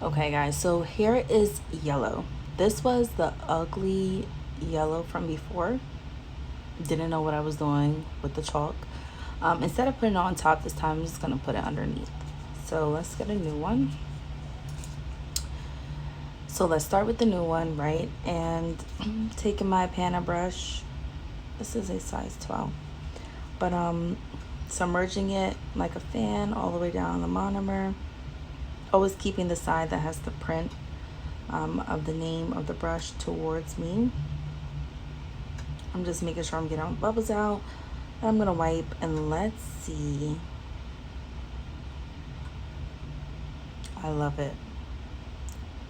Okay, guys, so here is yellow. This was the ugly yellow from before. Didn't know what I was doing with the chalk. Instead of putting it on top this time, I'm just going to put it underneath. So let's get a new one. So let's start with the new one, right? And taking my panna brush. This is a size 12. But submerging it like a fan all the way down the monomer. Always keeping the side that has the print of the name of the brush towards me. I'm just making sure I'm getting all the bubbles out. I'm gonna wipe and let's see. I love it.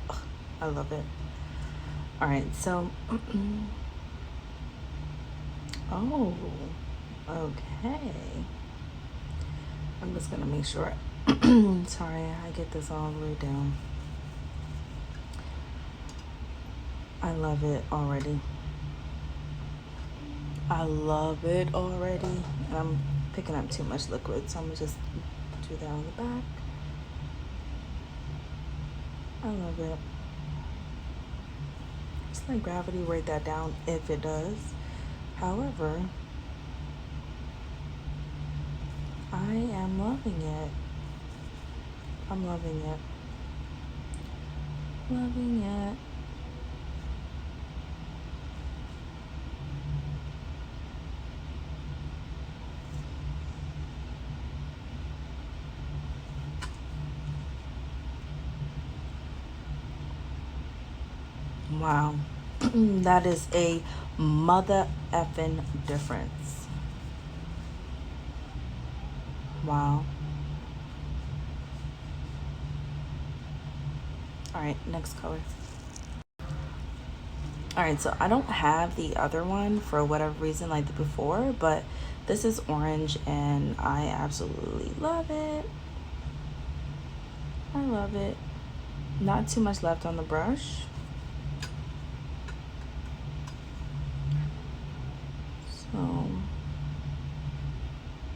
Ugh, I love it. All right, so oh, okay. I'm just gonna make sure. Sorry, I get this all the way down. I love it already. I love it already. And I'm picking up too much liquid, so I'm gonna just do that on the back. I love it. Just let gravity write that down if it does. However, I am loving it. I'm loving it. Loving it. Wow. That is a mother effing difference. Wow. All right, next color. All right, so I don't have the other one for whatever reason like the before, but this is orange and I absolutely love it. I love it. Not too much left on the brush. So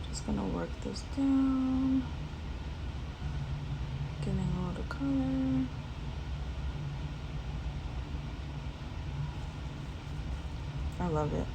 just gonna work this down. Getting all the color. I love it.